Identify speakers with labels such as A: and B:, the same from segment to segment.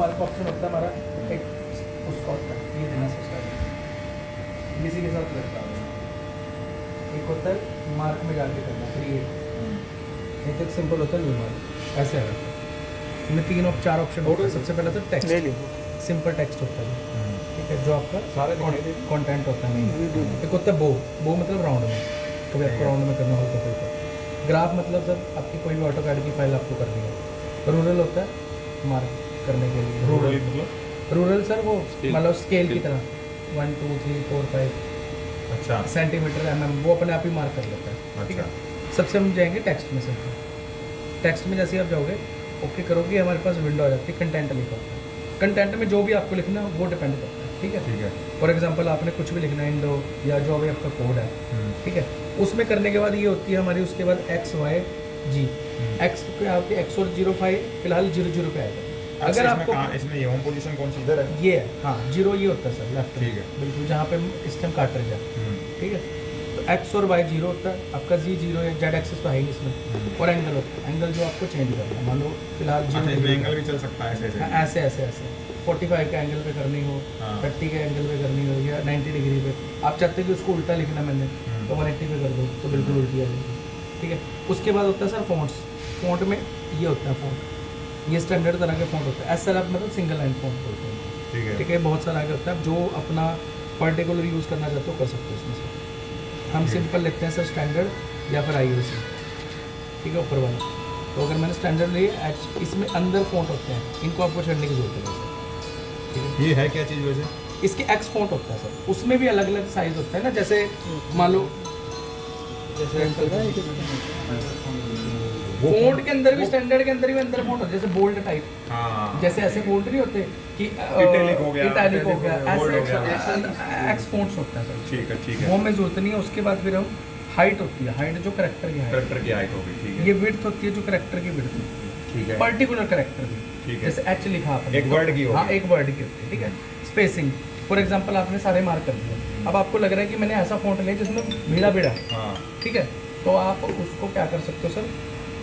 A: Mark option होता है हमारा, एक उसका होता है ये देना सिस्टम इसी के साथ करता है। एक होता है मार्क में जाके करना क्रिएट, एक सिंपल होता है न्यू मार्क, ऐसे है। इनमें 3 और 4 ऑप्शन होते हैं। सबसे पहले तो टेक्स्ट, सिंपल टेक्स्ट होता है, ठीक है, जो आपका सारे कंटेंट होता है नहीं। एक होता है बो मतलब राउंड में, कभी आपको राउंड में करना हो तो कोई ग्राफ मतलब सर आपकी कोई भी ऑटोकैड की फाइल आपको करनी है। रूरल होता है मार्क करने के लिए, रूरल सर वो मतलब स्केल की तरह 1 2 3 4 5
B: अच्छा
A: सेंटीमीटर mm वो अपने आप ही मार्क कर लेता है, ठीक है। सबसे हम जाएंगे टेक्स्ट में। सिंपल टेक्स्ट में जैसे आप जाओगे ओके करोगे, हमारे पास विंडो आ जाती है, कंटेंट लिखा होता है। कंटेंट में जो भी आपको लिखना है वो डिपेंड करता है, ठीक है। फॉर एग्जांपल आपने कुछ भी लिखना है इंडो या जो भी आपका कोड है, ठीक है, उसमें करने के बाद ये होती है हमारी, उसके बाद एक्स वाई जी, एक्स पे आपके एक्स और 05 फिलहाल 00 पे आएगा। अगर आपको
B: इसमें ये होम पोजीशन कौन सी इधर है,
A: ये है हाँ 0 ये होता है सर लेफ्ट,
B: ठीक है,
A: बिल्कुल जहाँ पे इस टाइम कार्ट्रिज है, ठीक है। तो एक्स और वाई 0 होता है, आपका जी 0 है, जेड एक्सिस तो है ही इसमें, और एंगल होता है, एंगल जो आपको चेंज करना है, मान लो फिलहाल 0
B: एंगल भी चल सकता है
A: ऐसे ऐसे ऐसे 45 के एंगल पे करनी हो, 30 के एंगल पे करनी हो, या 90 डिग्री पे। आप चाहते हैं कि उसको उल्टा लिखना मैंने तो 180 पे कर दो तो बिल्कुल उल्टी आ जाएगी, ठीक है। उसके बाद होता है सर फ़ॉन्ट्स, फ़ॉन्ट में ये होता है फ़ॉन्ट, ये स्टैंडर्ड तरह के फ़ॉन्ट होता है। एस आप मतलब सिंगल लाइन फ़ॉन्ट बोलते हैं, ठीक है। बहुत सारा आगे होता है, जो अपना पर्टिकुलर यूज़ करना चाहते हो कर सकते हो इसमें से। हम सिंपल लिखते हैं सर स्टैंडर्ड या फिर IUC, ठीक है, ऊपर वाला। तो अगर मैंने स्टैंडर्ड लिए, इसमें अंदर फ़ॉन्ट होते हैं, इनको आपको छेड़ने की जरूरत है सर, ठीक है।
B: ये है क्या चीज़ वैसे,
A: इसके एक्स फ़ॉन्ट होता है सर, उसमें भी अलग अलग साइज़ होता है ना, जैसे मान लो जैसे फ़ॉन्ट के अंदर भी स्टैंडर्ड के अंदर भी अंदर फ़ॉन्ट होता है, जैसे बोल्ड टाइप, जैसे ऐसे फ़ॉन्ट नहीं होते कि
B: इटैलिक हो गया,
A: ऐसे एक्स फ़ॉन्ट्स होता है सर,
B: ठीक है, ठीक है।
A: वो हमें ज़रूरत नहीं है। उसके बाद फिर हम हाइट होती है, हाइट जो करेक्टर की हाइट
B: होगी, ठीक है।
A: ये विड्थ होती है जो करेक्टर की विड्थ होती है,
B: ठीक है,
A: पर्टिकुलर करेक्टर की,
B: ठीक है।
A: जैसे एच लिखा आपने,
B: एक वर्ड की होगी,
A: हाँ एक वर्ड की होती है, ठीक है। स्पेसिंग फॉर एग्जांपल आपने सारे मार्क कर दिए, अब आपको लग रहा है कि मैंने ऐसा फ़ॉन्ट लिया जिसमें भीड़ा भीड़ा, ठीक है, तो आप उसको क्या कर सकते हो सर,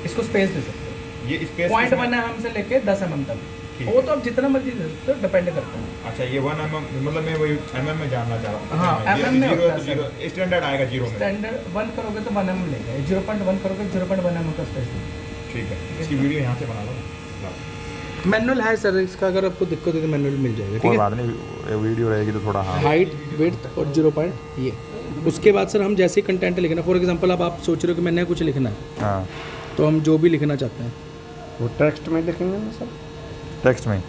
A: इसको स्पेस दे सकते हो।
B: ये स्पेस
A: 0.1 mm से लेके 10 mm तक, वो तो आप जितना मर्जी दे सकते हो, डिपेंड करता है।
B: अच्छा ये 1 mm मतलब मैं वही mm में जानना चाह रहा हूँ।
A: हाँ mm में होता है सर,
B: स्टैंडर्ड आएगा 0 में,
A: स्टैंडर्ड 1 करोगे तो 1 mm लेगा, 0.1 करोगे 0.1 mm का स्पेस लेगा,
B: ठीक है। इसकी वीडियो यहाँ से बना लो,
A: मैनुअल है सर इसका, अगर आपको दिक्कत है तो मैनुअल मिल जाएगा, ठीक है।
B: बाद में वीडियो रहेगी तो थोड़ा, हाँ,
A: हाइट विड्थ और 0 पॉइंट ये। उसके बाद सर हम जैसे कंटेंट लिखना, फॉर एग्जांपल अब आप सोच रहे हो कि मैंने कुछ लिखना है,
B: हाँ,
A: तो हम जो भी लिखना चाहते हैं
C: वो टेक्स्ट में लिखेंगे ना सर,
B: टेक्स्ट में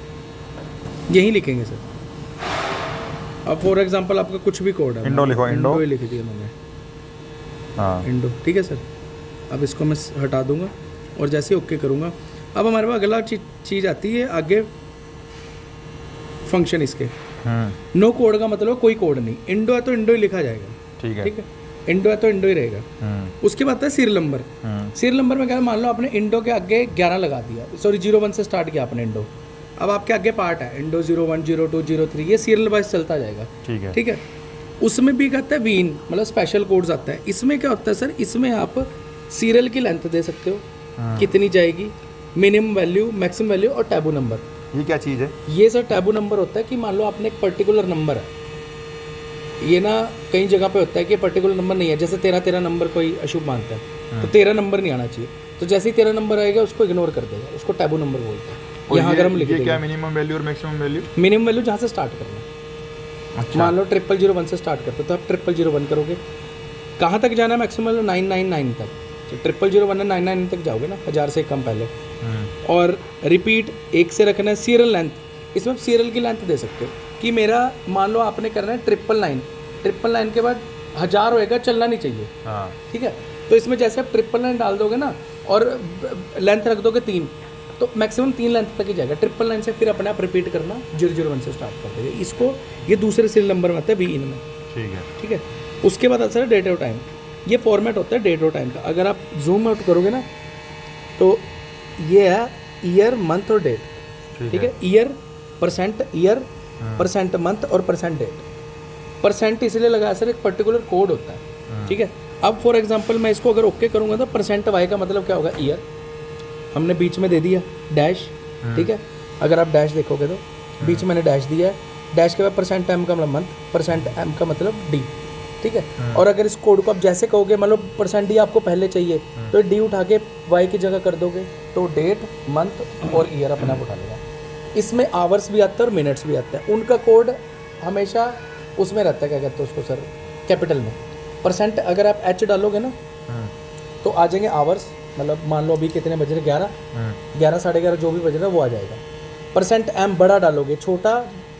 A: यही लिखेंगे सर। अब फॉर एग्जांपल आपका कुछ भी कोड है,
B: इंडो लिखो, इंडो
A: ही लिख दिया मैंने,
B: हाँ,
A: इंडो, ठीक है सर। अब इसको मैं हटा दूंगा और जैसे ओके करूँगा, अब हमारे पास अगला चीज़ आती है आगे, फंक्शन इसके। नो कोड का मतलब कोई कोड नहीं, इंडो है तो इंडो ही लिखा जाएगा,
B: ठीक है,
A: ठीक है, इंडो है तो इंडो ही रहेगा। उसके बाद है सीरियल नंबर। सीरियल नंबर में क्या है, मान लो आपने इंडो के आगे 11 लगा दिया, सॉरी 01 से स्टार्ट किया आपने इंडो, अब आपके आगे पार्ट है इंडो 01 02 03, ये सीरियल वाइज चलता जाएगा,
B: ठीक है,
A: ठीक है। उसमें भी कहता है वीन मतलब स्पेशल कोड्स आता है। इसमें क्या होता है सर, इसमें आप सीरियल की लेंथ दे सकते हो कितनी जाएगी, मिनिमम वैल्यू, मैक्सिमम वैल्यू और टैबू नंबर।
B: ये क्या चीज़ है,
A: ये सर टैबू नंबर होता है कि मान लो आपने एक पर्टिकुलर नंबर है, ये ना कई जगह पे होता है कि पर्टिकुलर नंबर नहीं है, जैसे 13 नंबर कोई अशुभ मानता है तो 13 नंबर नहीं आना चाहिए, तो जैसे ही 13 नंबर आएगा उसको इग्नोर कर देगा, उसको टैबू नंबर बोलते हैं। यहाँ अगर हम लिख देंगे
B: क्या मिनिमम वैल्यू और मैक्सिमम वैल्यू,
A: मिनिमम वैल्यू जहाँ से स्टार्ट करना है,
B: अच्छा,
A: मान लो 0001 से स्टार्ट करते हो तो आप 0001 करोगे, कहाँ तक जाना है मैक्सिमम वैल्यू 999 तक, तो 0001 और 999 तक जाओगे ना, 1000 से कम पहले। और रिपीट 1 से रखना है। सीरियल लेंथ, इसमें आप सीरियल की लेंथ दे सकते हो कि मेरा मान लो आपने करना है 999 के बाद 1000 होएगा, चलना नहीं चाहिए, ठीक है। तो इसमें जैसे आप 999 डाल दोगे ना और लेंथ रख दोगे 3, तो मैक्सिमम 3 लेंथ तक ही जाएगा। 999 से फिर अपने आप रिपीट करना 001 से स्टार्ट कर देगा इसको, ये दूसरे सीरियल नंबर में आता है वीन में,
B: ठीक है,
A: ठीक है। उसके बाद आता है डेट और टाइम, ये फॉर्मेट होता है डेट और टाइम का। अगर आप जूम आउट करोगे ना तो ये है ईयर मंथ और डेट, ठीक है। ईयर परसेंट मंथ और परसेंट डेट। परसेंट इसलिए लगा सर एक पर्टिकुलर कोड होता है, ठीक है। अब फॉर एग्जांपल मैं इसको अगर ओके करूँगा तो परसेंट वाई का मतलब क्या होगा, ईयर हमने बीच में दे दिया डैश, ठीक है। अगर आप डैश देखोगे तो बीच में मैंने डैश दिया है, डैश के बाद परसेंट एम का मतलब मंथ, परसेंट एम का मतलब डी, ठीक है। और अगर इस कोड को आप जैसे कहोगे, मतलब परसेंट डी आपको पहले चाहिए तो डी उठा के वाई की जगह कर दोगे तो डेट, मंथ और ईयर अपने आप उठा लेगा। इसमें आवर्स भी आता है और मिनट्स भी आता है, उनका कोड हमेशा उसमें रहता है, क्या कहते हैं उसको सर, कैपिटल में। परसेंट अगर आप एच डालोगे ना तो आ जाएंगे आवर्स, मतलब मान लो अभी कितने बज रहे, 11, 11 साढ़े 11 जो भी बज रहा है वो आ जाएगा। परसेंट एम बड़ा डालोगे, छोटा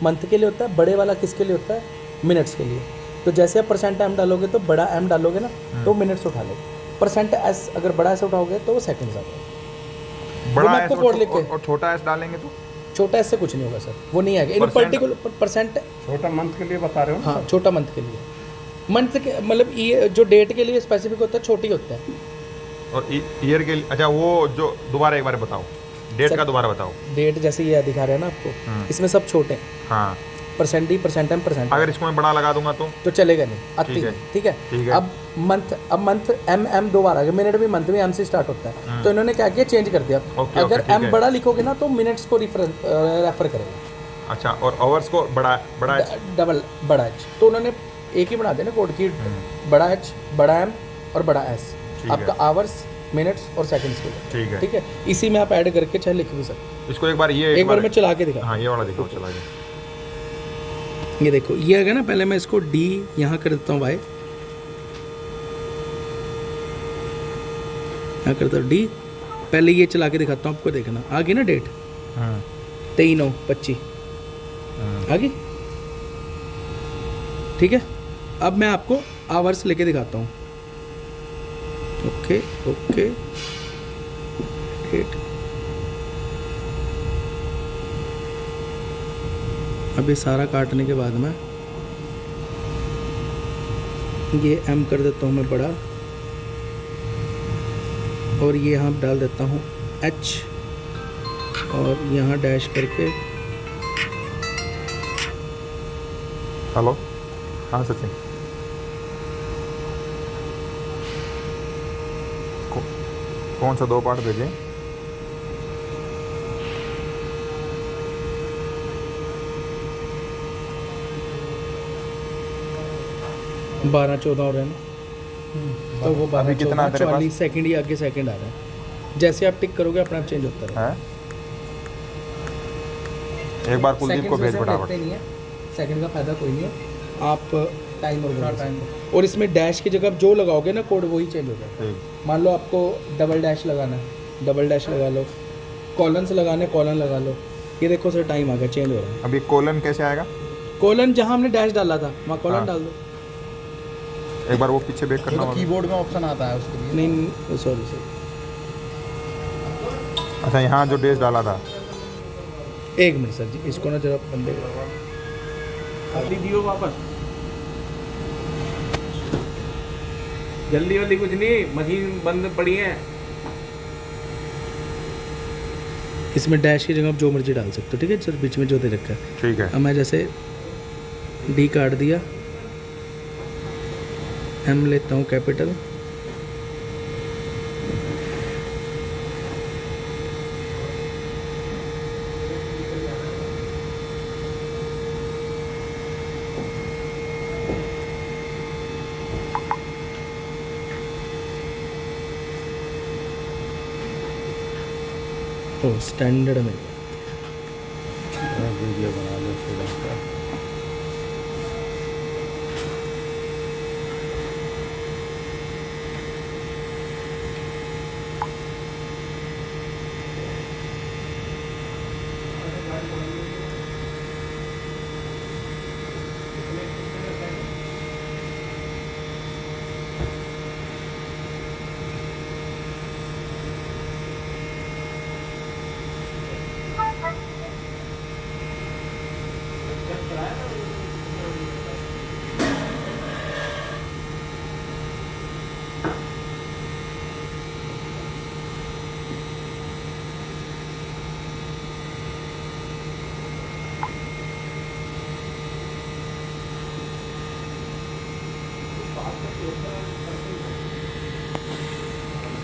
A: मंथ के लिए होता है, बड़े वाला किसके लिए होता है, मिनट्स के लिए। तो जैसे आप परसेंट एम डालोगे तो बड़ा एम डालोगे ना तो मिनट्स उठा लेगा। परसेंट एस अगर बड़ा एस उठाओगे तो वो सेकंड्स आ जाएगा।
B: बड़ा
A: आपको
B: एस
A: कोड लिख के,
B: और छोटा एस डालेंगे तो
A: छोटा एस से कुछ नहीं होगा सर, वो नहीं आएगा। इन पर्टिकुलर परसेंट,
C: छोटा मंथ के लिए बता रहे हो ना?
A: हाँ छोटा मंथ के लिए, मंथ के मतलब ये जो डेट के लिए स्पेसिफिक होता है छोटी होता है।
B: और ईयर के लिए, अच्छा वो जो दोबारा एक बार बताओ, डेट का दोबारा बताओ।
A: डेट जैसे ये दिखा रहे हैं ना आपको, इसमें सब छोटे हैं,
B: हाँ,
A: percent D, percent M, percent.
B: अगर इसको मैं बड़ा लगा दूंगा तो
A: चलेगा नहीं, आती
B: ठीक है,
A: नहीं, ठीक है।
B: ठीक है।
A: अब मंथ एम एम दो बार आ गया, मिनट भी मंथ में एम से स्टार्ट होता है, तो इन्होंने क्या किया, चेंज कर दिया।
B: ओके,
A: अगर
B: ओके, ठीक
A: एम
B: है।
A: बड़ा लिखोगे ना तो मिनट्स को रेफर करेगा।
B: अच्छा, और आवर्स को बड़ा बड़ा H?
A: डबल बड़ा एच, तो उन्होंने एक ही बना दिया ना कोड की, बड़ा एच, बड़ा एम और बड़ा एस,
B: ठीक
A: आपका
B: है।
A: आवर्स, मिनट्स और सेकंड्स के लिए,
B: ठीक है।
A: ठीक है। इसी में आप ऐड करके चाहे लिख भी सकते।
B: इसको एक बार ये
A: एक बार मैं चला के दिखा,
B: हाँ ये वाला दिखाओ, चला गया।
A: ये देखो ये आ गया ना, पहले मैं इसको डी यहाँ कर देता हूँ, वाई यहाँ करता हूँ डी, पहले ये चला के दिखाता हूँ आपको, देखना आ गई ना डेट, 23/9/25 आ गई, ठीक है। अब मैं आपको आवर्स लेके दिखाता हूँ, ओके ओके, डेट, अब ये सारा काटने के बाद में ये एम कर देता हूँ मैं बड़ा, और ये यहाँ डाल देता हूँ एच, और यहाँ डैश करके,
B: हेलो, हाँ सचिन, कौन सा 2 पार्ट भेजें?
A: बारह 14 हो रहे हैं ना, तो वो 12
B: अभी कितना
A: 14
B: तेरे पास?
A: 44 सेकंड ही आगे सेकंड आ रहा है, जैसे आप टिक करोगे अपने आप चेंज होता रहेगा।
B: है, एक बार कुलदीप को भेज फटाफट।
A: नहीं है, सेकंड का फायदा कोई नहीं है, आप टाइम और टाइम, और इसमें डैश की जगह आप जो लगाओगे ना कोड वही चेंज हो जाएगा।
B: ठीक,
A: मान लो आपको डबल डैश लगाना है, डबल डैश लगा लो, कॉलन से लगाने कॉलन लगा लो, ये देखो सर टाइम आ गया, चेंज हो रहा है।
B: अभी कोलन कैसे आएगा?
A: कॉलन जहाँ हमने डैश डाला था वहाँ कॉलन
B: हाँ।
A: डाल दो।
B: एक बार वो पीछे बैक करना होगा।
D: कीबोर्ड में ऑप्शन आता है उसके लिए।
A: नहीं सॉरी सर,
B: अच्छा, यहाँ जो डेज डाला था,
A: एक मिनट सर जी, इसको ना जरा बंदे
D: अभी दियो वापस, जल्दी जल्दी कुछ नहीं, मशीन बंद पड़ी है।
A: इसमें डैश की जगह आप जो मर्जी डाल सकते हो, ठीक है सर, बीच में जो दे रखा है।
B: ठीक है।
A: अब मैं जैसे डी काट दिया, एम लेता हूँ कैपिटल, तो स्टैंडर्ड में
C: वीडियो बना लो थोड़ा सा।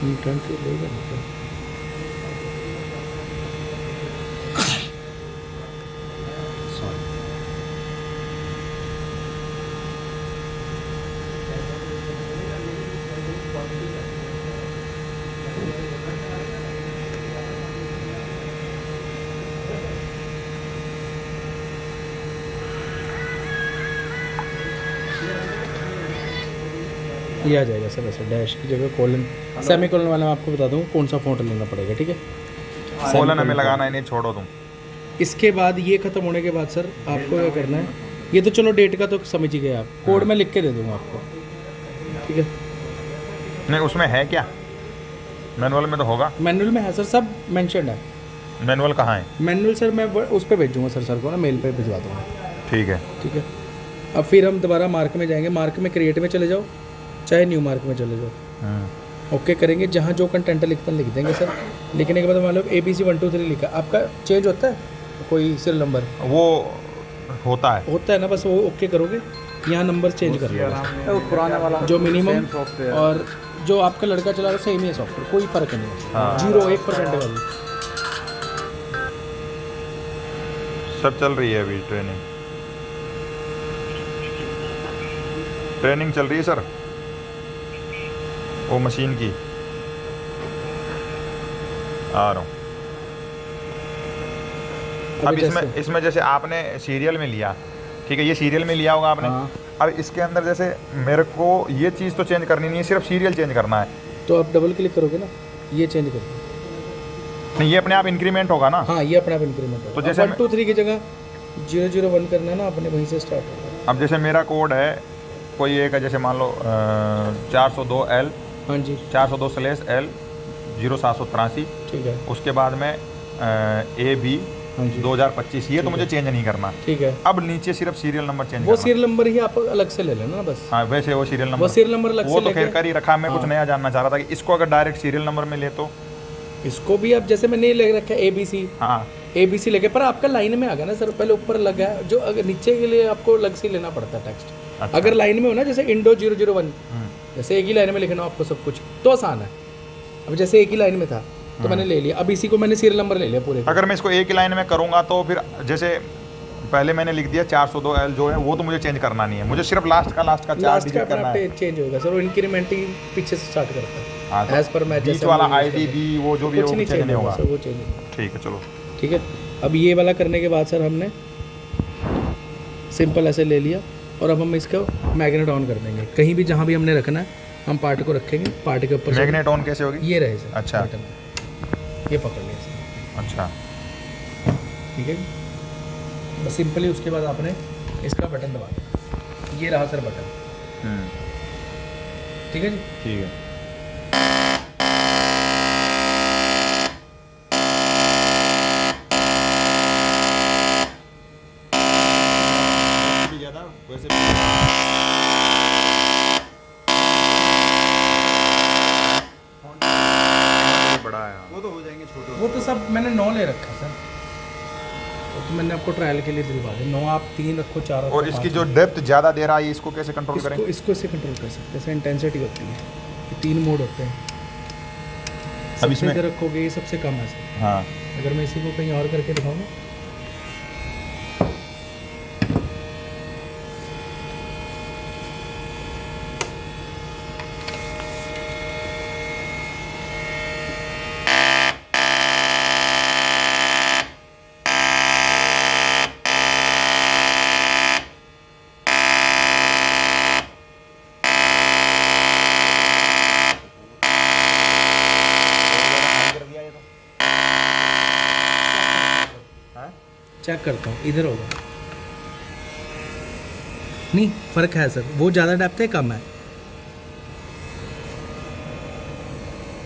C: इंटेंट लेगा नहीं क्या?
A: ये आ जाएगा सर ऐसे डैश की जगह कॉलन, सेमी कॉलन वाला मैं आपको बता दूँ कौन सा फ़ॉन्ट लेना पड़ेगा, ठीक है।
B: कॉलन हमें लगाना है नहीं, छोड़ो तुम।
A: इसके बाद ये ख़त्म होने के बाद सर आपको क्या करना है, ये तो चलो डेट का तो समझ ही गए आप, कोड में लिख के दे दूँगा आपको, ठीक है।
B: नहीं उसमें है क्या, मैनुअल में तो होगा।
A: मैनुअल में है सर, सब मेंशन है।
B: मैनुअल कहाँ है?
A: मैनुअल सर मैं उस पर भेजूँगा सर को ना, मेल पे भिजवा दूँगा,
B: ठीक है।
A: ठीक है। अब फिर हम दोबारा मार्क में जाएंगे, मार्क में क्रिएट में चले जाओ, चाहे न्यू मार्क में चले जाओ, ओके करेंगे। जहाँ जो कंटेंट लिखते हैं लिख देंगे सर। लिखने के बाद मान लो ABC 1 2 3 लिखा, आपका चेंज होता है कोई सीरियल नंबर?
B: वो होता है
A: ना, बस वो ओके करोगे, यहाँ नंबर चेंज कर लो,
C: पुराने वाला
A: जो मिनिमम और जो आपका लड़का चला रहा है सेम ही है सॉफ्टवेयर, कोई फ़र्क नहीं है।
B: हाँ।
A: 0-1% वाली
B: सब चल रही है अभी, ट्रेनिंग चल रही है सर, वो मशीन की। आ रहा हूँ अब इसमें जैसे आपने सीरियल में लिया, ठीक है, ये सीरियल में लिया होगा आपने।
A: हाँ।
B: अब इसके अंदर जैसे मेरे को ये चीज़ तो चेंज करनी नहीं है, सिर्फ सीरियल चेंज करना है।
A: तो आप डबल क्लिक करोगे ना, ये चेंज कर दो।
B: नहीं ये अपने आप इंक्रीमेंट होगा ना?
A: हाँ, ये अपने आप इंक्रीमेंट होगा।
B: तो जैसे
A: 1 2 3 की जगह 001 करना है ना, अपने वहीं से स्टार्ट होगा।
B: अब जैसे मेरा कोड है कोई एक है, जैसे मान लो 402L,
A: हाँ जी
B: 402/L 0783,
A: ठीक है,
B: उसके बाद में AB
A: हाँ जी
B: 2025, ये तो मुझे चेंज नहीं करना।
A: ठीक है।
B: अब नीचे सिर्फ सीरियल नंबर चेंज
A: वो
B: करना।
A: सीरियल नंबर ही आप अलग से ले लेना ना बस।
B: हाँ वैसे वो सीरियल नंबर,
A: वो सीरियल नंबर अलग
B: वो
A: से
B: तो खैर
A: लेके,
B: कर ही रखा। मैं कुछ
A: हाँ।
B: नया जानना चाह रहा था कि इसको अगर डायरेक्ट सीरियल नंबर में ले तो
A: इसको भी आप जैसे मैंने ले रखा है ABC,
B: हाँ
A: ABC लेके, पर आपका लाइन में आ गया ना सर, पहले ऊपर लगा है, जो अगर नीचे के लिए आपको अलग से लेना पड़ता है टेक्स्ट।
B: अच्छा।
A: अगर लाइन में हो ना, जैसे इंडो 001, जैसे एक ही लाइन में लिखना हो आपको सब कुछ, तो आसान है। अब जैसे एक ही लाइन में था तो मैंने ले लिया, अब इसी को मैंने सीरियल नंबर ले लिया पूरे का।
B: अगर मैं इसको एक ही लाइन में करूँगा तो फिर जैसे पहले मैंने लिख दिया 402L जो है वो तो मुझे चेंज करना नहीं है, मुझे सिर्फ लास्ट का 4 डिजिट करना है।
A: चेंज होगा सर, वो इंक्रीमेंटिंग पीछे से स्टार्ट करता है।
B: हाँ, तो
A: एज पर मैच
B: बीच वाला IDB वो जो भी है
A: कुछ
B: वो
A: नहीं
B: चेंज नहीं होगा।
A: सर, वो चेंज नहीं होगा।
B: ठीक है चलो।
A: ठीक है। अब ये वाला करने के बाद सर हमने सिंपल ऐसे ले लिया, और अब हम इसको मैग्नेट ऑन कर देंगे। कहीं भी जहाँ भी हमने रखना है हम पार्ट को रखेंगे, पार्ट के ऊपर
B: मैग्नेट ऑन कैसे होगी?
A: ये रहे सर।
B: अच्छा।
A: बटन ये पकड़ लिया सर।
B: अच्छा
A: ठीक है, बस सिंपली उसके बाद आपने इसका बटन दबा देना, ये रहा सर बटन। ठीक है जी,
B: ठीक है।
A: वो तो सब मैंने 9 ले रखा सर, वो तो मैंने आपको ट्रायल के लिए दिलवा दिया। 9 आप 3 रखो, 4 रखो,
B: और इसकी
A: 5
B: जो डेप्थ ज़्यादा दे रहा है इसको कैसे कंट्रोल करें?
A: इसको इससे कंट्रोल कर सकते हैं। जैसे इंटेंसिटी होती है, ये 3 मोड होते हैं।
B: अब इसमें
A: इधर रखोगे ये सबसे कम है सर।
B: हाँ
A: अगर मैं इसी को कहीं और करके दिखाऊँ ना, चेक करता हूँ, इधर होगा नहीं, फ़र्क है सर। वो ज़्यादा डेप्थ है, कम है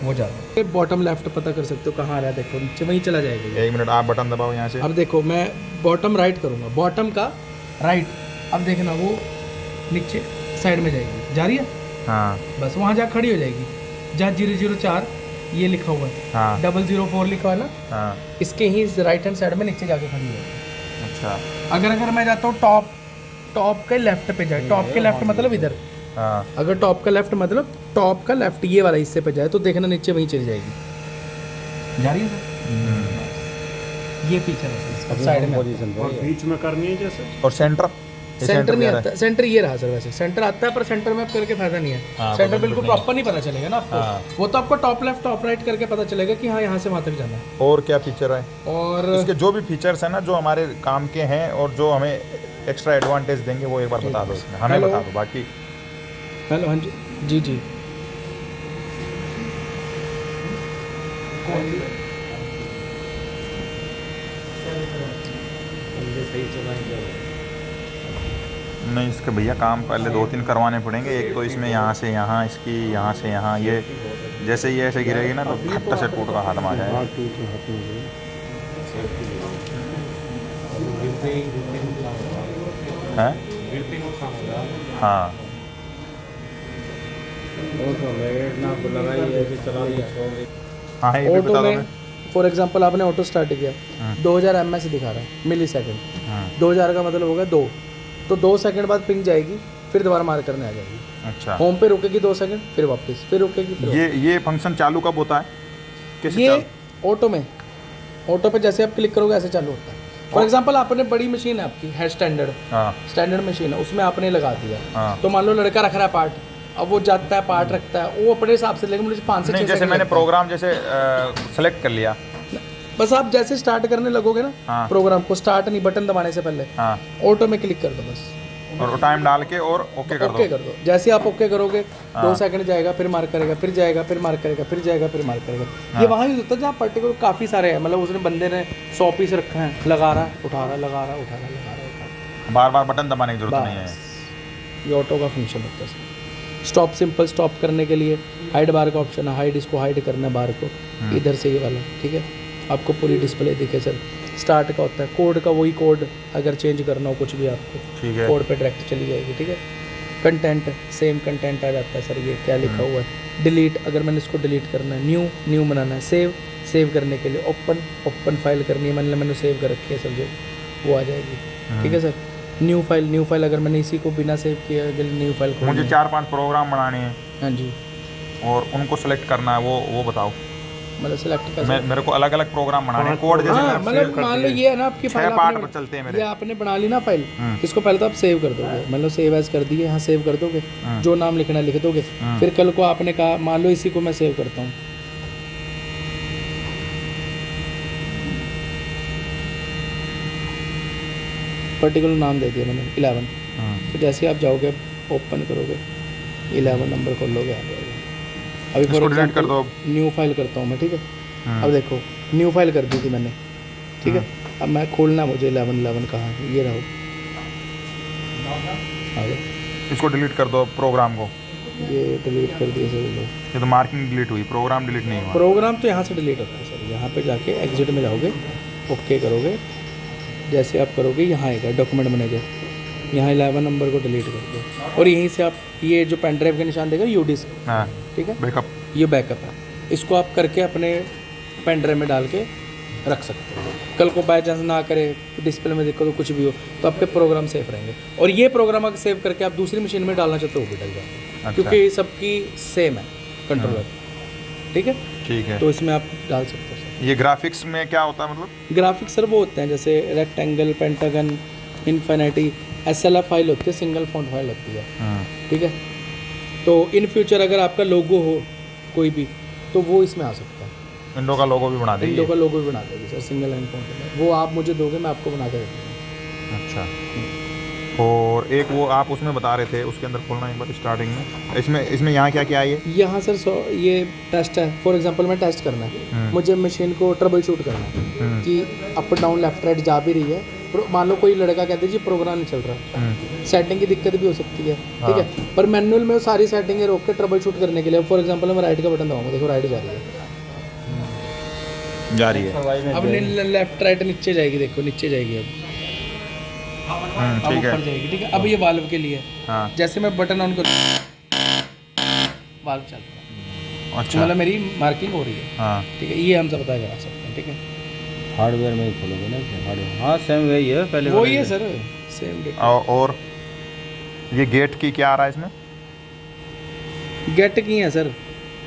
A: वो ज़्यादा। बॉटम लेफ्ट पता कर सकते हो कहाँ आ रहा है, देखो नीचे वहीं चला जाएगा ये।
B: 1 मिनट आप बटन दबाओ यहाँ से।
A: अब देखो मैं बॉटम राइट करूँगा, बॉटम का राइट, अब देखना वो नीचे साइड में जाएगी, जा रही है।
B: हाँ
A: बस वहाँ जा खड़ी हो जाएगी, जहाँ 004 ये लिखा हुआ है,
B: हाँ
A: 004 लिखा हुआ है ना,
B: हाँ
A: इसके ही राइट हैंड साइड में नीचे जाके खड़ी है।
B: अच्छा।
A: अगर मैं जाता हूँ टॉप के लेफ्ट पे जाए, टॉप के लेफ्ट मतलब इधर,
B: हाँ
A: अगर टॉप का लेफ्ट मतलब टॉप का लेफ्ट ये वाला हिस्से पे जाए तो देखना नीचे वहीं चली जाएगी, जा रही है सर। ये फीचर है सर, साइड में
C: और बीच में करनी है जैसे।
B: और सेंटर? ये
A: सेंटर नहीं
B: भी आ रहा
A: आता, सेंटर ये रहा सर। वैसे सेंटर आता है पर सेंटर में आप करके फायदा नहीं है।
B: हाँ,
A: सेंटर
B: वो
A: बिल्कुल
B: बिल्कुल
A: प्रॉपर नहीं पता चलेगा ना आपको।
B: हाँ।
A: वो तो आपको टॉप लेफ्ट टॉप राइट करके पता चलेगा कि हाँ यहाँ से वहाँ तक जाना है।
B: है। और क्या फीचर है?
A: और
B: इसके जो भी फीचर्स हैं ना जो हमारे काम के हैं और जो हमें एक्स्ट्रा एडवांटेज देंगे वो एक बार बता दो इसमें, हमें
A: हेलो।
B: बता दो बाकी।
A: हेलो, हाँ जी। जी जी
D: बंदे सही चलाएंगे।
B: नहीं इसके भैया काम पहले 2-3 करवाने पड़ेंगे। एक तो इसमें यहाँ से यहाँ, इसकी यहाँ से यहाँ, ये जैसे ये ऐसे गिरेगी ना तो खट्टा से टूट का हाथ में आ जाएगा।
C: हाथ टूट हाथ में हो गया।
D: गिरते ही नुकसान होगा।
B: है
D: गिरते ही नुकसान होगा।
B: हाँ
D: वो तो लाइट ना लगाई ऐसे चला दिया छोड़ दी।
B: हाँ ये भी
A: ऑटो
B: बता दो
A: में फॉर एग्जांपल आपने ऑटो स्टार्ट किया 2000 ms दिखा रहा है मिली सेकेंड। 2000 का मतलब होगा 2, तो 2 सेकंड बाद पिंग जाएगी, फिर दोबारा मार करने आ जाएगी।
B: अच्छा
A: होम पे रुकेगी 2 सेकंड, फिर वापस, फिर रुकेगी, फिर
B: ये फंक्शन चालू कब होता है? कैसे
A: ये ऑटो में, ऑटो पे जैसे आप क्लिक करोगे ऐसे चालू होता है। फॉर एग्जांपल आपने बड़ी मशीन है आपकी है स्टैंडर्ड मशीन है, उसमें आपने लगा दिया, तो मान लो लड़का रख रहा है पार्ट, अब वो जाता है पार्ट रखता है, वो अपने हिसाब से, लेकिन मुझे 5 से 6
B: नहीं, जैसे मैंने प्रोग्राम जैसे सेलेक्ट कर लिया,
A: बस आप जैसे स्टार्ट करने लगोगे ना प्रोग्राम को, स्टार्ट नहीं बटन दबाने से पहले ऑटो में क्लिक कर दो बस,
B: और टाइम डाल के और ओके कर दो।
A: ओके कर दो। जैसे आप ओके करोगे 2 सेकंड जाएगा, फिर मार्क करेगा, फिर जाएगा, फिर मार्क करेगा, फिर जाएगा, फिर मार्क करेगा। ये वहाँ यूज होता है जहाँ पर्टिकुलर काफ़ी सारे हैं, मतलब उसने बंदे ने 100 पीस रखा है, लगा रहा उठा रहा, लगा रहा उठा रहा, लगा रहा उठा रहा,
B: बार बार बटन दबाने की जरूरत नहीं है।
A: ये ऑटो का फंक्शन होता है। स्टॉप, सिंपल स्टॉप करने के लिए हाइड बार का ऑप्शन है, हाइड, इसको हाइड करना है बार को, इधर से ये वाला, ठीक है, आपको पूरी डिस्प्ले दिखे सर। स्टार्ट का होता है कोड का, वही कोड अगर चेंज करना हो कुछ भी आपको,
B: ठीक है,
A: कोड पे डायरेक्ट चली जाएगी, ठीक है। कंटेंट सेम कंटेंट आ जाता है सर, ये क्या लिखा हुआ है, डिलीट, अगर मैंने इसको डिलीट करना है, न्यू बनाना है, सेव करने के लिए ओपन फाइल करनी है, मैंने सेव कर रखी है सर, जो वो आ जाएगी, ठीक है सर। न्यू फाइल अगर मैंने इसी को बिना सेव किए अगर न्यू फाइल को,
B: मुझे 4-5 प्रोग्राम बनाने हैं,
A: हाँ जी,
B: और उनको सेलेक्ट करना है, वो बताओ।
A: मतलब सेलेक्ट कर,
B: मेरे को अलग अलग प्रोग्राम बनाने हैं, कोड जैसे
A: हाँ, मतलब मान लो ये है ना आपकी फाइल,
B: 6 पार्ट पर चलते हैं मेरे,
A: ये आपने बना ली ना फाइल, इसको पहले तो आप सेव कर दोगे, मतलब सेव एज कर दिए, यहाँ सेव कर दोगे, जो नाम लिखना लिख दोगे, फिर कल को आपने कहा मान लो इसी को मैं सेव करता हूँ, पर्टिकुलर नाम दे दिया मैंने 11, तो जैसे आप जाओगे ओपन करोगे 11 नंबर खोलोगे आ जाएगा। अभी फॉर
B: डिलीट कर दो,
A: न्यू फाइल करता हूँ मैं, ठीक है, अब देखो न्यू फाइल कर दी थी मैंने, ठीक है, अब मैं खोलना मुझे 11 कहाँ है, ये रहो, आ गया,
B: इसको डिलीट कर दो प्रोग्राम को,
A: ये डिलीट कर दिए सर लोग।
B: ये तो मार्किंग डिलीट हुई, प्रोग्राम डिलीट नहीं हुआ।
A: प्रोग्राम तो यहाँ से डिलीट होता है सर, यहाँ पे जाके एग्जिट में जाओगे, ओके करोगे, जैसे आप करोगे यहाँ आएगा डॉक्यूमेंट मैनेजर, यहाँ 11 नंबर को डिलीट कर दो, और यहीं से आप ये जो पेन ड्राइव का निशान देगा यू डिस्क,
B: हाँ,
A: ठीक है,
B: बैकअप,
A: ये बैकअप है, इसको आप करके अपने पेन ड्राइव में डाल के रख सकते हो। कल को बाय चांस ना करे, डिस्प्ले में दिक्कत हो, कुछ भी हो, तो आपके प्रोग्राम सेफ रहेंगे। और ये प्रोग्राम अगर सेव करके आप दूसरी मशीन में डालना चाहते हो वो भी डल जाएगा,
B: अच्छा।
A: क्योंकि सबकी सेम है कंट्रोलर, ठीक है,
B: ठीक है।
A: तो इसमें आप डाल सकते हो सर।
B: ये ग्राफिक्स में क्या होता है, मतलब
A: ग्राफिक्स सर वो होते हैं जैसे rectangle, pentagon, infinity, SLF file होती है, सिंगल फॉन्ट फाइल होती है, ठीक है। तो इन फ्यूचर अगर आपका लोगो हो कोई भी, तो वो इसमें आ सकता है।
B: विंडो का लोगो भी बना देगी,
A: विंडो का लोगो भी बना देगी सर, सिंगल लाइन फॉन्ट में, वो आप मुझे दोगे मैं आपको बना के देता हूँ।
B: अच्छा। और एक वो आप उसमें बता रहे थे, उसके अंदर खोलना एक बार स्टार्टिंग में, इसमें यहाँ क्या क्या है ये?
A: यहाँ सर ये टेस्ट है, फॉर एग्जांपल मैं टेस्ट करना है, मुझे मशीन को ट्रबल शूट करना है कि अप डाउन लेफ्ट राइट जा भी रही है, मान लो कोई लड़का कहते जी प्रोग्राम नहीं चल रहा, सेटिंग की दिक्कत भी हो सकती है, ठीक है, पर मैनुअल में वो सारी सेटिंगें रोक के ट्रबल शूट करने के लिए, फॉर एग्जांपल मैं राइट का बटन दबाऊंगा, देखो राइट जा रही है, अब लेफ्ट राइट नीचे जाएगी, देखो नीचे जाएगी, अब
B: ठीक है,
A: ऊपर जाएगी, ठीक है। अब ये वाल्व के लिए,
B: हाँ,
A: जैसे मैं बटन ऑन करूँ वाल्व चल रहा है,
B: अच्छा,
A: मतलब मेरी मार्किंग हो रही है,
B: हाँ,
A: ठीक है, ये हम सब पता करा सकते हैं, ठीक है।
C: हार्डवेयर में ही खोलोगे ना, हार्डवेयर, हाँ सेम वही है पहले
A: वही है सर, सेम
B: और ये गेट की क्या आ रहा है इसमें?
A: गेट की है सर,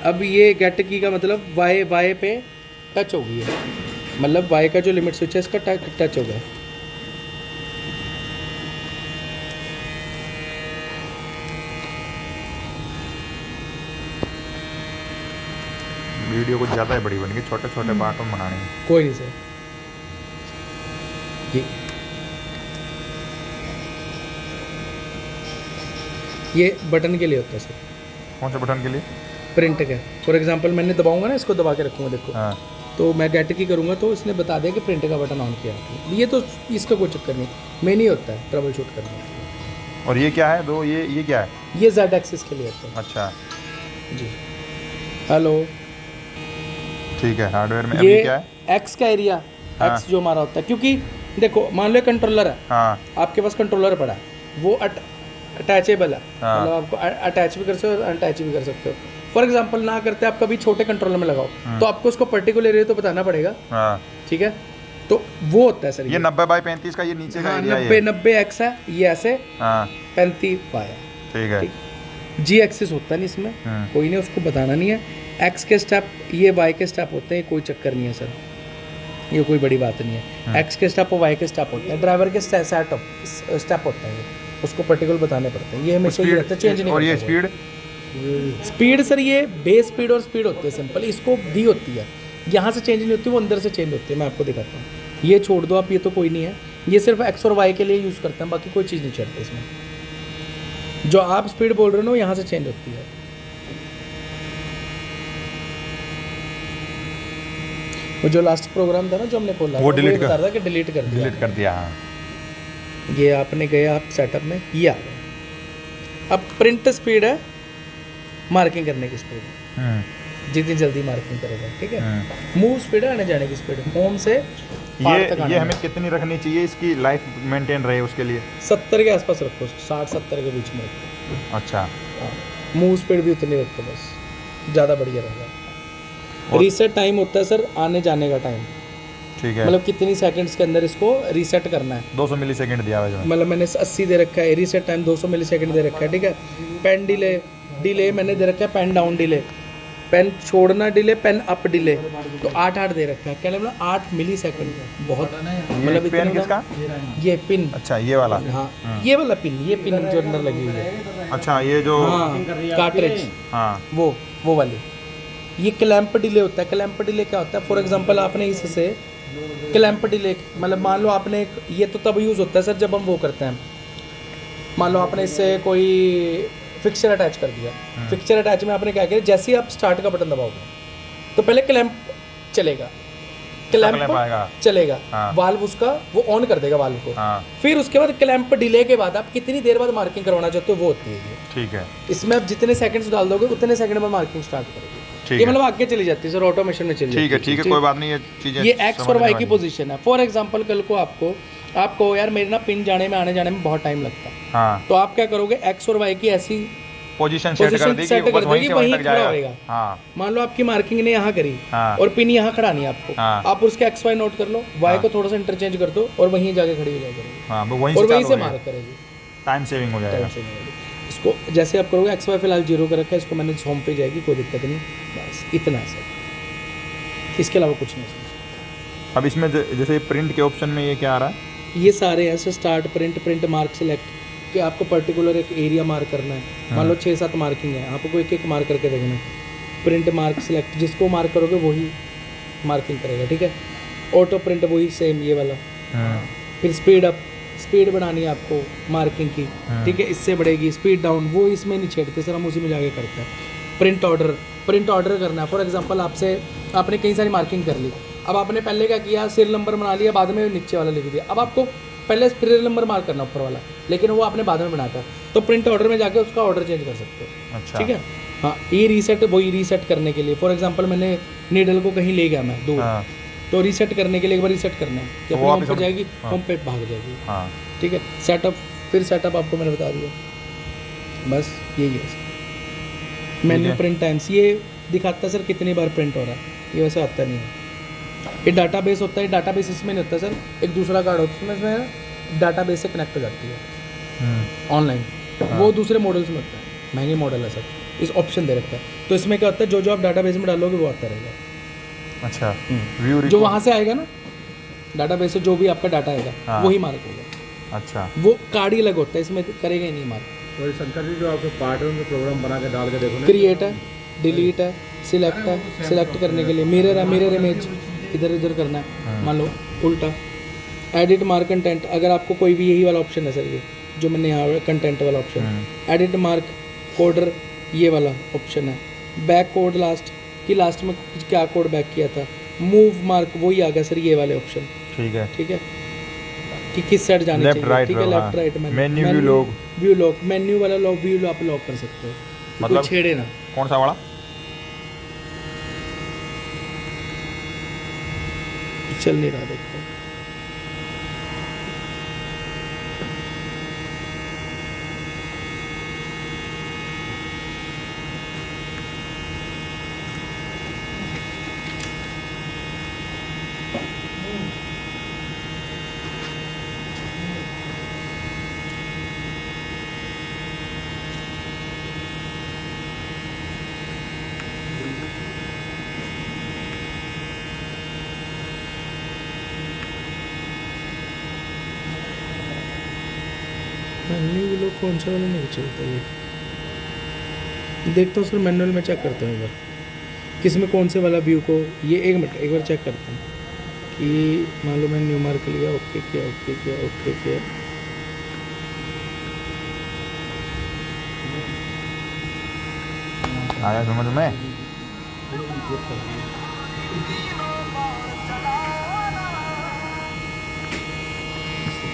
A: अब ये गेट की का मतलब वाई पे टच हो गई है, मतलब वाई का जो लिमिट स्विच है इसका टच हो गया।
B: वीडियो कुछ ज़्यादा ही बड़ी बन गई, छोटे छोटे पार्ट में बनानी है।
A: कोई नहीं सर, ये बटन के लिए होता है सर,
B: कौन से बटन के लिए?
A: प्रिंट का। फॉर एग्जांपल मैंने दबाऊंगा ना, इसको दबा के रखूँगा, देखो
B: हाँ
A: तो मैं गेट की करूँगा तो इसने बता दिया कि प्रिंट का बटन ऑन किया आपने। ये तो इसका कोई चक्कर नहीं, मेन ही होता है ट्रबल शूट करने के लिए।
B: और ये क्या है दो, ये क्या है?
A: ये जेड एक्सिस के लिए होता है
B: अच्छा
A: जी। हेलो,
B: ठीक है। हार्डवेयर में अभी
A: ये
B: क्या है?
A: एक्स का एरिया,
B: हाँ।
A: एक्स जो हमारा होता है, क्योंकि देखो मान लो कंट्रोलर है,
B: हाँ
A: आपके पास कंट्रोलर पड़ा है, वो अटैचेबल है,
B: हाँ।
A: मतलब आपको अटैच भी कर सकते हो, अनअटैच भी कर सकते हो। फॉर एग्जांपल ना करते आप कभी छोटे कंट्रोलर में लगाओ तो आपको उसको पर्टिकुलर एरिया तो बताना पड़ेगा,
B: हाँ।
A: ठीक है। तो वो होता है सर
B: ये 90x35 का, ये नीचे का
A: हाँ,
B: एरिया
A: 90 एक्स है, ये ऐसे
B: हाँ
A: 35 वाई है।
B: ठीक है।
A: जी एक्सिस होता नहीं इसमें, कोई नहीं, उसको बताना नहीं है। एक्स के स्टेप, ये वाई के स्टेप होते हैं, कोई चक्कर नहीं है सर, ये कोई बड़ी बात नहीं है। एक्स के स्टेप और वाई के स्टेप होते हैं, ड्राइवर के स्टेप होता है, उसको पर्टिकुलर बताने पड़ते हैं। ये हमेशा ये रहता है, चेंज नहीं
B: और ये
A: होता
B: स्पीड?
A: स्पीड सर ये बेस स्पीड और स्पीड होती है सिंपल, इसको दी होती है, यहाँ से चेंज नहीं होती, वो अंदर से चेंज होती है। मैं आपको दिखाता हूँ, ये छोड़ दो आप, ये तो कोई नहीं है, ये सिर्फ एक्स और वाई के लिए यूज़ करते हैं, बाकी कोई चीज़ नहीं चढ़ती इसमें। जो आप स्पीड बोल रहे हो ना, यहाँ से चेंज होती है। वो जो लास्ट प्रोग्राम था ना जो हमने खोला,
B: वो डिलीट
A: बता रहा था कि डिलीट कर दिया।
B: डिलीट कर दिया। हाँ
A: ये आपने गए आप सेटअप में, ये आ गया। अब प्रिंट स्पीड है, मार्किंग करने की स्पीड, जितनी जल्दी मार्किंग करेगा, ठीक है। मूव स्पीड है, आने जाने की स्पीड, होम से पार तक आने
B: ये हमें कितनी रखनी चाहिए इसकी लाइफ मेंटेन रहे उसके लिए?
A: 70 के आसपास रखो, 60-70 के बीच में रखो।
B: अच्छा।
A: मूव स्पीड भी उतनी रखो बस, ज़्यादा बढ़िया रहेगा। रीसेट टाइम होता है सर, आने जाने का टाइम,
B: ठीक है।
A: मतलब कितनी सेकंड्स के अंदर इसको रीसेट करना है।
B: 200 मिलीसेकंड दिया हुआ है इसमें।
A: मतलब मैंने 80 दे रखा है, रीसेट टाइम 200 मिलीसेकंड दे रखा है, ठीक है। पेन डिले मैंने दे रखा है, पेन डाउन डिले, पेन छोड़ना डिले, पेन अप डिले, तो 8 दे रखा है। क्या मतलब 8 मिलीसेकंड, बहुत मतलब
B: ये पेन
A: इतना
B: किसका?
A: ये पिन,
B: अच्छा ये वाला।
A: हाँ ये वाला पिन, ये पिन जो अंदर लगी हुई है,
B: अच्छा ये जो
A: हाँ कार्ट्रिज,
B: हाँ
A: वो वाली। ये क्लैंप डिले होता है। क्लैंप डिले क्या होता है? फॉर एग्जांपल आपने इससे क्लैंप डिले, मतलब मान लो आपने ये तो तब यूज़ होता है सर जब हम वो करते हैं, मान लो आपने इससे कोई फिक्सचर अटैच कर दिया। फिक्सचर अटैच में आपने क्या किया, जैसे ही आप स्टार्ट का बटन दबाओगे तो पहले क्लैंप चलेगा, क्लैंप चलेगा,
B: हाँ।
A: वाल्व उसका वो ऑन कर देगा वाल्व को,
B: हाँ
A: फिर उसके बाद क्लैंप डिले के बाद आप कितनी देर बाद मार्किंग करवाना चाहते हो वो होती है ये।
B: ठीक है।
A: इसमें आप जितने सेकंड्स डाल दोगे उतने सेकंड में मार्किंग स्टार्ट करेगी।
B: ठीक
A: ये
B: है।
A: मतलब आगे चली जाती है सर, ऑटोमेशन में चली
B: ठीक है
A: जाती
B: ठीक है, कोई बात नहीं, ये चीज़ें
A: ये एक्स और वाई की
B: वाली।
A: पोजीशन है। फॉर एग्जांपल कल को आपको यार मेरे ना पिन जाने में आने जाने में बहुत टाइम लगता है,
B: हाँ
A: तो आप क्या करोगे, एक्स और वाई की ऐसी
B: पोजीशन सेट कर दी कि बस वहीं से वहीं तक जाएगा। हाँ
A: मान लो आपकी मार्किंग ने यहाँ करी
B: हाँ।
A: और पिन यहाँ खड़ा नहीं है आपको,
B: हाँ।
A: आप उसके एक्स वाई नोट कर लो, वाई को थोड़ा सा इंटरचेंज कर दो और वहीं जाके खड़ी हो जाएगी,
B: हाँ वहीं
A: और
B: से
A: वहीं
B: चालू
A: से
B: हो
A: मार्क
B: जाएगा।
A: करेगी,
B: टाइम सेविंग हो जाएगा।
A: टाइम से नहीं होगी। इसको जैसे आप करोगे, एक्स वाई फिलहाल 0 कर रखा है, इसको मैंने होम पे जाएगी, कोई दिक्कत नहीं, बस इतना है सर, इसके अलावा कुछ नहीं सर।
B: अब इसमें जैसे प्रिंट के ऑप्शन में ये क्या आ रहा है?
A: ये सारे ऐसे स्टार्ट प्रिंट मार्क सिलेक्ट, कि आपको पर्टिकुलर एक एरिया मार्क करना है, मान लो 6-7 मार्किंग है, आपको एक मार्क करके देखना है। प्रिंट मार्क सिलेक्ट, जिसको मार्क करोगे वही मार्किंग करेगा, ठीक है। ऑटो प्रिंट वही सेम ये वाला। फिर स्पीड अप, स्पीड बढ़ानी है आपको मार्किंग की, ठीक है, इससे बढ़ेगी। स्पीड डाउन वो इसमें नहीं छेड़ते सर, हम उसी में जाके करते हैं। प्रिंट ऑर्डर करना है। फॉर एग्जांपल आपने कई सारी मार्किंग कर ली, अब आपने पहले क्या किया, सीरियल नंबर बना लिया, बाद में नीचे वाला लिख दिया। अब आपको पहले सीरियल नंबर मार्क करना ऊपर वाला, लेकिन वो आपने बाद में बनाया था, तो प्रिंट ऑर्डर में जाके उसका ऑर्डर चेंज कर सकते हो।
B: अच्छा
A: ठीक है, हाँ। ये रीसेट करने के लिए, फॉर एग्जांपल मैंने नीडल को कहीं ले गया मैं दूर,
B: हाँ।
A: तो रीसेट करने के लिए एक बार रीसेट करना है कि अपने होम पे जाएगी,
B: हाँ।
A: होम पे भाग जाएगी।
B: हाँ
A: ठीक है। सेटअप आपको मैंने बता दिया, बस यही है सर। मेन्यू प्रिंट टाइम्स ये दिखाता है सर कितनी बार प्रिंट हो रहा है, ये वैसे आता नहीं है। ये डाटाबेस होता है, डाटाबेस इसमें नहीं होता सर, एक दूसरा कार्ड होता है इसमें, डाटाबेस से कनेक्ट हो जाती है ऑनलाइन, वो दूसरे मॉडल्स में होता है, महंगे मॉडल है सर, इस ऑप्शन दे रखा है। तो इसमें क्या होता है, जो आप डाटाबेस में डालोगे वो आता रहेगा।
B: अच्छा, व्यू
A: जो वहाँ से आएगा ना डाटाबेस से, जो भी आपका डाटा आएगा वही मार्क होगा।
B: अच्छा,
A: वो कार्ड ही अलग होता है, इसमें करेगा ही नहीं मार्क।
D: तो शंकर जी जो आपके पार्ट है उनके प्रोग्राम बना के डाल के देखो ना,
A: क्रिएट है, डिलीट है, सिलेक्ट है, सिलेक्ट करने के लिए मिरर है, मिरर इमेज इधर उधर करना है, मान लो उल्टा। एडिट मार्क कंटेंट, अगर आपको कोई भी, यही वाला ऑप्शन है सर, ये जो मैंने यहाँ कंटेंट वाला ऑप्शन, एडिट मार्क कोडर ये वाला ऑप्शन है। बैक कोड लास्ट कि लास्ट में क्या कोड बैक किया था, मूव मार्क वही आ गया सर, ये वाले ऑप्शन।
B: ठीक है।
A: ठीक है कि किस साइड जानी
B: Left,
A: चाहिए।
B: right,
A: ठीक है,
B: हाँ।
A: लेफ्ट राइट में
B: Menu, view, lock।
A: View lock, menu वाला लॉक, व्यू आप लॉक कर सकते हो,
B: मतलब
A: मतलब छेड़े ना।
B: कौन सा वाला?
A: चल नहीं रहा देखो। मेन्यू लोग कौन सा वाला नहीं चलता ये, देखता हूँ सर मैनुअल में चेक करता हूँ एक बार किस में कौन से वाला व्यू को। ये एक मिनट एक बार चेक करता हूँ कि मान लो मैंने न्यू मार्क लिया, ओके किया, ओके किया, ओके किया।
B: आया समझ में?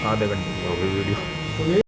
B: आधे घंटे की हो गई वीडियो।